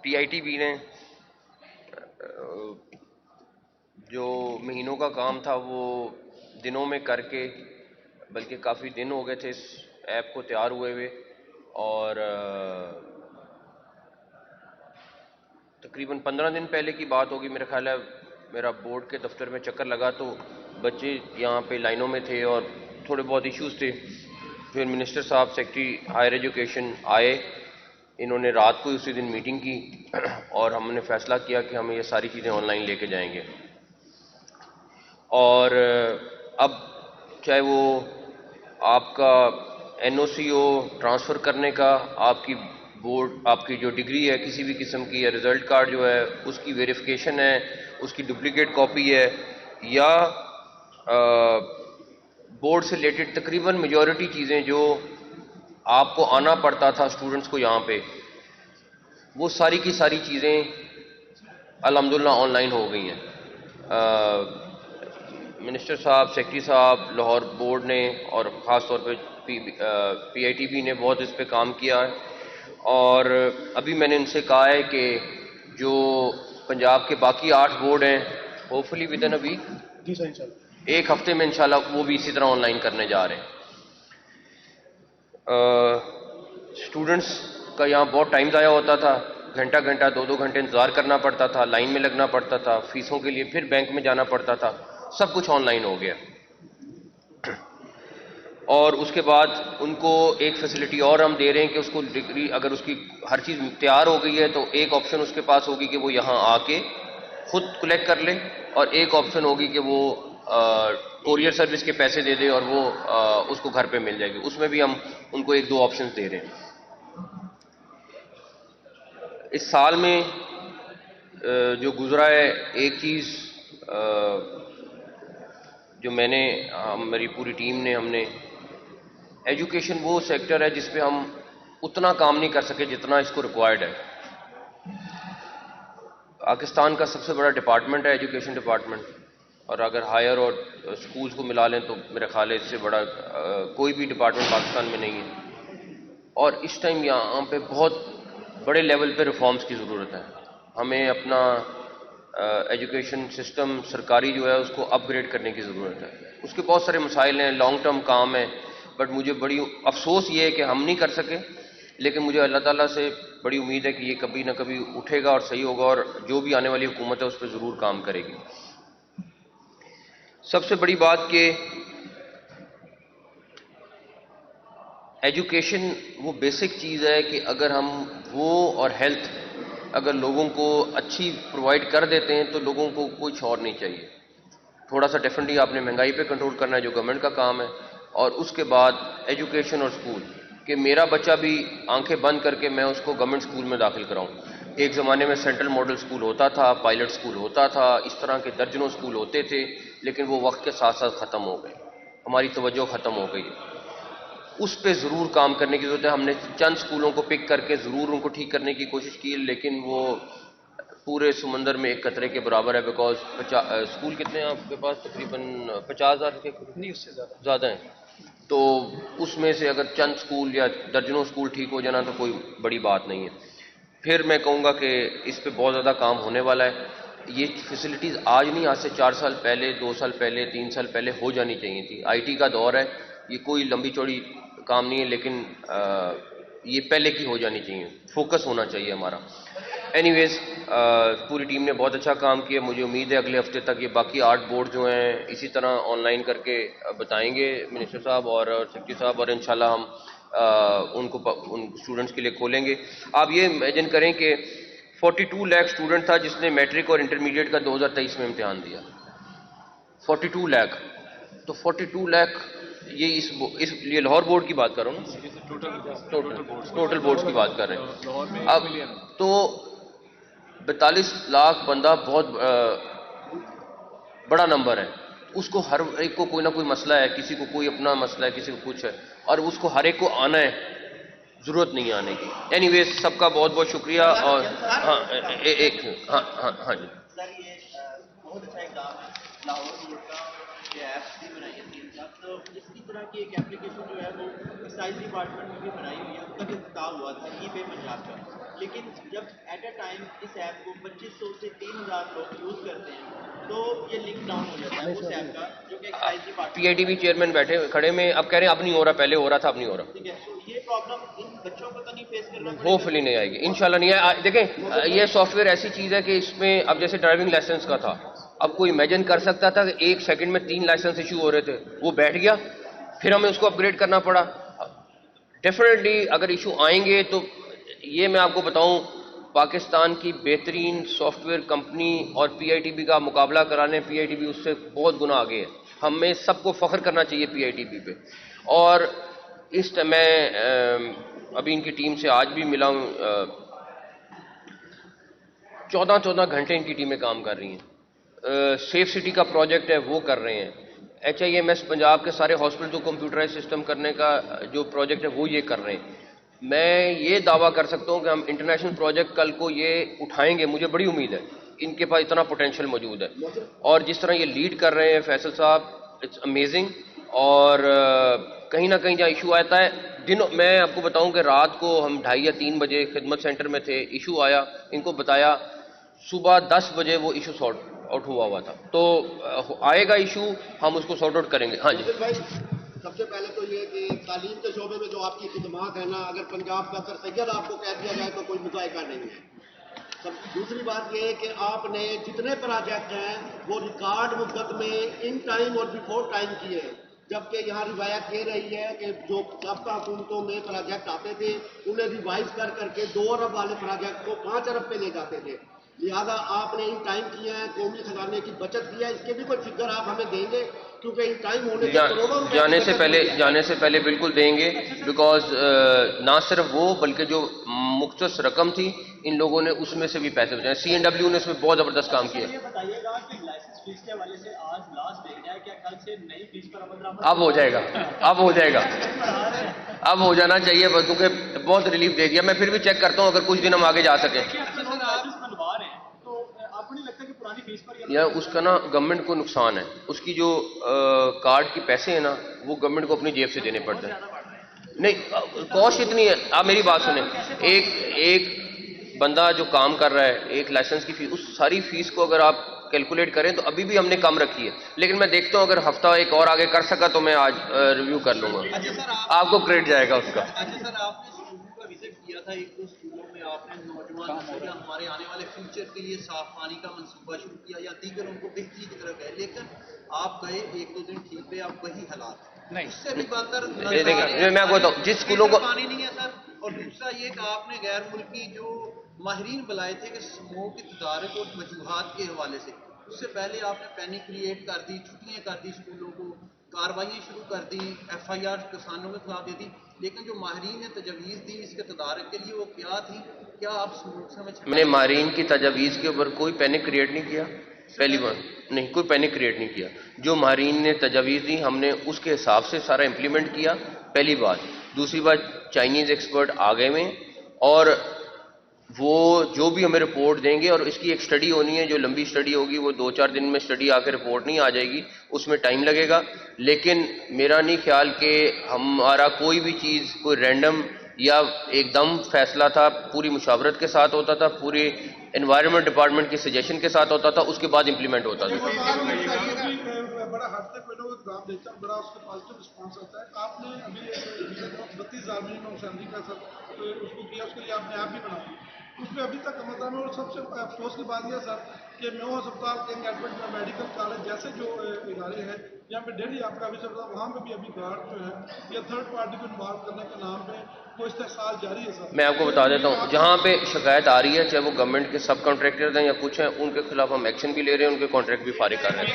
PITB نے جو مہینوں کا کام تھا وہ دنوں میں کر کے، بلکہ کافی دن ہو گئے تھے اس ایپ کو تیار ہوئے ہوئے، اور تقریباً 15 دن پہلے کی بات ہوگی میرا خیال ہے، میرا بورڈ کے دفتر میں چکر لگا تو بچے یہاں پہ لائنوں میں تھے اور تھوڑے بہت ایشوز تھے. پھر منسٹر صاحب سیکرٹری ہائر ایجوکیشن آئے، انہوں نے رات کو اسی دن میٹنگ کی اور ہم نے فیصلہ کیا کہ ہم یہ ساری چیزیں آن لائن لے کے جائیں گے. اور اب چاہے وہ آپ کا NOC ہو ٹرانسفر کرنے کا، آپ کی بورڈ، آپ کی جو ڈگری ہے کسی بھی قسم کی، یا رزلٹ کارڈ جو ہے اس کی ویریفیکیشن ہے، اس کی ڈپلیکیٹ کاپی ہے، یا بورڈ سے ریلیٹڈ تقریباً میجورٹی چیزیں جو آپ کو آنا پڑتا تھا اسٹوڈنٹس کو یہاں پہ، وہ ساری کی ساری چیزیں الحمدللہ آن لائن ہو گئی ہیں. منسٹر صاحب، سیکرٹری صاحب، لاہور بورڈ نے اور خاص طور پہ PITB نے بہت اس پہ کام کیا ہے. اور ابھی میں نے ان سے کہا ہے کہ جو پنجاب کے باقی 8 بورڈ ہیں، hopefully within a week, ایک ہفتے میں انشاءاللہ وہ بھی اسی طرح آن لائن کرنے جا رہے ہیں. اسٹوڈنٹس کا یہاں بہت ٹائم ضائع ہوتا تھا، گھنٹہ گھنٹہ 2 گھنٹے انتظار کرنا پڑتا تھا، لائن میں لگنا پڑتا تھا، فیسوں کے لیے پھر بینک میں جانا پڑتا تھا. سب کچھ آن لائن ہو گیا. اور اس کے بعد ان کو ایک فیسلٹی اور ہم دے رہے ہیں کہ اس کو ڈگری، اگر اس کی ہر چیز تیار ہو گئی ہے تو ایک آپشن اس کے پاس ہوگی کہ وہ یہاں آ کے خود کلیکٹ کر لے، اور ایک آپشن ہوگی کہ وہ کوریئر سروس کے پیسے دے دے اور وہ اس کو گھر پہ مل جائے گی. اس میں بھی ہم ان کو 1-2 آپشنز دے رہے ہیں. اس سال میں جو گزرا ہے، ایک چیز جو میں نے، میری پوری ٹیم نے، ہم نے، ایجوکیشن وہ سیکٹر ہے جس پہ ہم اتنا کام نہیں کر سکے جتنا اس کو ریکوائرڈ ہے. پاکستان کا سب سے بڑا ڈپارٹمنٹ ہے ایجوکیشن ڈپارٹمنٹ، اور اگر ہائر اور سکولز کو ملا لیں تو میرا خیال ہے اس سے بڑا کوئی بھی ڈپارٹمنٹ پاکستان میں نہیں ہے. اور اس ٹائم یہاں پہ بہت بڑے لیول پہ ریفارمز کی ضرورت ہے. ہمیں اپنا ایجوکیشن سسٹم سرکاری جو ہے اس کو اپ گریڈ کرنے کی ضرورت ہے. اس کے بہت سارے مسائل ہیں، لانگ ٹرم کام ہے، بٹ مجھے بڑی افسوس یہ ہے کہ ہم نہیں کر سکے. لیکن مجھے اللہ تعالیٰ سے بڑی امید ہے کہ یہ کبھی نہ کبھی اٹھے گا اور صحیح ہوگا، اور جو بھی آنے والی حکومت ہے اس پہ ضرور کام کرے گی. سب سے بڑی بات کہ ایجوکیشن وہ بیسک چیز ہے کہ اگر ہم وہ اور ہیلتھ اگر لوگوں کو اچھی پرووائڈ کر دیتے ہیں تو لوگوں کو کچھ اور نہیں چاہیے. تھوڑا سا ڈیفینیٹلی آپ نے مہنگائی پہ کنٹرول کرنا ہے جو گورنمنٹ کا کام ہے، اور اس کے بعد ایجوکیشن اور اسکول، کہ میرا بچہ بھی آنکھیں بند کر کے میں اس کو گورنمنٹ اسکول میں داخل کراؤں. ایک زمانے میں سینٹرل ماڈل اسکول ہوتا تھا، پائلٹ اسکول ہوتا تھا، اس طرح کے درجنوں اسکول ہوتے تھے، لیکن وہ وقت کے ساتھ ساتھ ختم ہو گئے، ہماری توجہ ختم ہو گئی. اس پہ ضرور کام کرنے کی ضرورت ہے. ہم نے چند اسکولوں کو پک کر کے ضرور ان کو ٹھیک کرنے کی کوشش کی، لیکن وہ پورے سمندر میں ایک قطرے کے برابر ہے. بیکاز اسکول کتنے ہیں آپ کے پاس؟ تقریباً 50,000 کے نہیں، اس سے زیادہ ہیں. تو اس میں سے اگر چند اسکول یا درجنوں اسکول ٹھیک ہو جانا تو کوئی بڑی بات نہیں ہے. پھر میں کہوں گا کہ اس پہ بہت زیادہ کام ہونے والا ہے. یہ فیسلٹیز آج نہیں، آج سے 4 سال پہلے، 2 سال پہلے، 3 سال پہلے ہو جانی چاہیے تھی. IT کا دور ہے، یہ کوئی لمبی چوڑی کام نہیں ہے، لیکن یہ پہلے کی ہو جانی چاہیے، فوکس ہونا چاہیے ہمارا. اینی ویز پوری ٹیم نے بہت اچھا کام کیا. مجھے امید ہے اگلے ہفتے تک یہ باقی 8 بورڈ جو ہیں اسی طرح آن لائن کر کے بتائیں گے منسٹر صاحب اور سیکرٹری صاحب، اور انشاءاللہ ہم ان کو ان اسٹوڈنٹس کے لیے کھولیں گے. آپ یہ امیجن کریں کہ 42 لاکھ اسٹوڈنٹ تھا جس نے میٹرک اور انٹرمیڈیٹ کا 2023 میں امتحان دیا. 42 لاکھ. تو 42 لاکھ یہ اس لیے لاہور بورڈ کی بات کر رہا ہوں نا، ٹوٹل بورڈز کی بات کر رہے ہیں. اب تو 42 لاکھ بندہ بہت بڑا نمبر ہے. اس کو ہر ایک کو کوئی نہ کوئی مسئلہ ہے، کسی کو کوئی اپنا مسئلہ ہے، کسی کو کچھ ہے، اور اس کو ہر ایک کو آنا ہے، ضرورت نہیں آنے کی. اینی ویز سب کا بہت بہت شکریہ. اور ہاں ایک ہاں ہاں ہاں جی، بہت اچھا کام ہے لاہور بورڈ کا، یہ ایپس بھی بنائی ہے 3 لاکھ. تو اس کی طرح کی ایک اپلیکیشن جو ہے وہ ایکسائز ڈپارٹمنٹ میں بھی بنائی ہوئی ہے، اس کا بھی افتتاح ہوا تھا ای پے پنجاب کا، لیکن جب ایٹ اے ٹائم اس ایپ کو 2500 سے 3000 لوگ یوز کرتے ہیں تو یہ لنک ڈاؤن ہو جاتا ہے اس ایپ کا، جو کہ excise department P I T B chairman بیٹھے کھڑے میں اب کہہ رہے ہیں اب نہیں ہو رہا، پہلے ہو رہا تھا اب نہیں ہو رہا. ٹھیک ہے. تو یہ پرابلم ان بچوں کو تو نہیں فیس کرنا پڑے ہوپ فلی نہیں آئے گی، انشاءاللہ نہیں آئے. دیکھیں یہ سافٹ ویئر ایسی چیز ہے کہ اس میں اب جیسے ڈرائیونگ لائسنس کا تھا، اب کوئی امیجن کر سکتا تھا کہ 1 سیکنڈ میں 3 لائسنس ایشو ہو رہے تھے، وہ بیٹھ گیا، پھر ہمیں اس کو اپ گریڈ کرنا پڑا. ڈیفینیٹلی اگر ایشو آئیں گے تو یہ میں آپ کو بتاؤں پاکستان کی بہترین سافٹ ویئر کمپنی اور پی آئی ٹی بی کا مقابلہ کرانے پی آئی ٹی بی اس سے بہت گنا آگے ہے. ہمیں سب کو فخر کرنا چاہیے پی آئی ٹی بی پہ. اور اس میں ابھی ان کی ٹیم سے آج بھی ملا ہوں، 14 گھنٹے ان کی ٹیمیں کام کر رہی ہیں. سیف سٹی کا پروجیکٹ ہے وہ کر رہے ہیں. H I M S Punjab کے سارے ہاسپٹل کو کمپیوٹرائز سسٹم کرنے کا جو پروجیکٹ ہے وہ یہ کر رہے ہیں. میں یہ دعویٰ کر سکتا ہوں کہ ہم انٹرنیشنل پروجیکٹ کل کو یہ اٹھائیں گے، مجھے بڑی امید ہے ان کے پاس اتنا پوٹینشیل موجود ہے. اور جس طرح یہ لیڈ کر رہے ہیں فیصل صاحب، اٹس امیزنگ. اور کہیں نہ کہیں جہاں ایشو آتا ہے میں آپ کو بتاؤں کہ رات کو ہم 2:30 یا 3 بجے خدمت سینٹر میں تھے، ایشو آیا، ان کو بتایا، صبح 10 بجے وہ ایشو سارٹ آؤٹ ہوا تھا. تو آئے گا ایشو، ہم اس کو سارٹ آؤٹ کریں گے. ہاں جی. سب سے پہلے تو یہ کہ تعلیم کے شعبے میں جو آپ کی خدمات ہیں نا، اگر پنجاب کا سر سید آپ کو کہہ دیا جائے تو کوئی مذائقہ نہیں ہے. دوسری بات یہ ہے کہ آپ نے جتنے پروجیکٹ ہیں وہ ریکارڈ مدت میں ان ٹائم اور بیفور ٹائم کیے ہیں، جبکہ یہاں روایت یہ رہی ہے کہ جو سابقہ حکومتوں میں پروجیکٹ آتے تھے انہیں ریوائز کر کے 2 ارب والے پروجیکٹ کو 5 ارب پہ لے جاتے تھے. لہٰذا آپ نے ان ٹائم کیا ہے، قومی خزانے کی بچت کی ہے. اس کے بھی کوئی فگر آپ ہمیں دیں گے؟ کیونکہ ان ٹائم ہونے کے کروڑوں روپے جانے سے پہلے بالکل دیں گے، بیکاز نہ صرف وہ بلکہ جو مختص رقم تھی ان لوگوں نے اس میں سے بھی پیسے بچائے. سی این ڈبلیو نے اس میں بہت زبردست کام کیا. یہ بتائیے گا کہ لائسنس فیس کے حوالے سے آج لاسٹ ڈیٹ ہے، کیا کل سے نئی فیس پر عمل درآمد اب ہو جائے گا، اب ہو جائے گا، اب ہو جانا چاہیے کیونکہ بہت ریلیف دے دیا. میں پھر بھی چیک کرتا ہوں اگر کچھ دن ہم آگے جا سکیں. یا اس کا نا گورنمنٹ کو نقصان ہے، اس کی جو کارڈ کے پیسے ہیں نا وہ گورنمنٹ کو اپنی جیب سے دینے پڑتے ہیں. نہیں کاسٹ اتنی ہے. آپ میری بات سنیں، ایک بندہ جو کام کر رہا ہے ایک لائسنس کی فیس، اس ساری فیس کو اگر آپ کیلکولیٹ کریں تو ابھی بھی ہم نے کم رکھی ہے. لیکن میں دیکھتا ہوں اگر ہفتہ ایک اور آگے کر سکا تو میں آج ریویو کر لوں گا. آپ کو کریڈٹ جائے گا اس کا. اچھا سر، آپ نے اسکولوں کا وزٹ کیا تھا، ایک دو اسکولوں میں آپ نے نوجوان ہمارے آنے والے فیوچر کے لیے صاف پانی کا منصوبہ شروع کیا یا دیگر ان کو بہتری کی طرف گئے، لیکن آپ گئے 1-2 دن ٹھیک رہے، آپ وہی حالات اس سے بھی بدتر. میں آپ کو بتاؤں جس اسکولوں کو پانی نہیں ہے سر. اور دوسرا یہ کہ آپ نے غیر ملکی جو ماہرین بلائے تھے کہ اسموک کی تدارک اور وجوہات کے حوالے سے، اس سے پہلے آپ نے پینک کریٹ کر دی، چھٹیاں کر دی اسکولوں کو، کارروائیاں شروع کر دی، ایف آئی آر کسانوں کے خلاف دے دی. لیکن جو ماہرین نے تجاویز دی اس کے تدارک کے لیے وہ کیا تھی؟ کیا آپ اسموک سے میں نے ماہرین کی تجاویز کے اوپر کوئی پینک کریٹ نہیں کیا. پہلی بار نہیں، کوئی پینک کریٹ نہیں کیا. جو ماہرین نے تجاویز دی ہم نے اس کے حساب سے سارا امپلیمنٹ کیا، پہلی بات. دوسری بات، چائنیز ایکسپرٹ آ گئے ہوئے ہیں اور وہ جو بھی ہمیں رپورٹ دیں گے، اور اس کی ایک اسٹڈی ہونی ہے جو لمبی اسٹڈی ہوگی، وہ 2-4 دن میں اسٹڈی آ کے رپورٹ نہیں آ جائے گی، اس میں ٹائم لگے گا. لیکن میرا نہیں خیال کہ ہمارا کوئی بھی چیز کوئی رینڈم یا ایک دم فیصلہ تھا، پوری مشاورت کے ساتھ ہوتا تھا، پوری انوائرمنٹ ڈپارٹمنٹ کی سجیشن کے ساتھ ہوتا تھا، اس کے بعد امپلیمنٹ ہوتا تھا. بڑا ہٹ تک میں لوگ کام دیتا ہوں، بڑا اس کا پازیٹیو رسپانس آتا ہے. آپ نے ابھی 32 زامین نوشاندی کا سر اس کو کیا، اس کے لیے آپ نے ایپ بھی بنائی، اس میں ابھی تک عمل درآمد. اور سب سے افسوس کی بات یہ ہے سر کہ میو ہسپتال کنگ ایڈورڈ میڈیکل کالج جیسے جو ادارے ہیں جہاں پہ ڈیلی آپ کا آفیسر ہوتا ہے، وہاں پہ بھی ابھی گارڈ جو ہے یا تھرڈ پارٹی کو انوالو کرنے کے نام پہ وہ استحصال جاری ہے سر. میں آپ کو بتا دیتا ہوں جہاں پہ شکایت آ رہی ہے، چاہے وہ گورنمنٹ کے سب کانٹریکٹر ہیں یا کچھ ہیں، ان کے خلاف ہم ایکشن بھی لے رہے ہیں، ان کے کانٹریکٹ بھی فارغ کر رہے ہیں.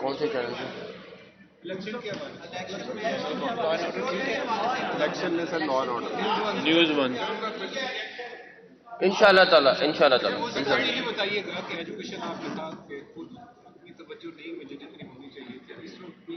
کون سے چینل سے؟ نیوز 1 ان شاء اللہ تعالیٰ بتائیے گا کہ ایجوکیشن آپ کے ساتھ خود اتنی توجہ نہیں مجھے جتنی ہونی چاہیے تھی. اس وقت بھی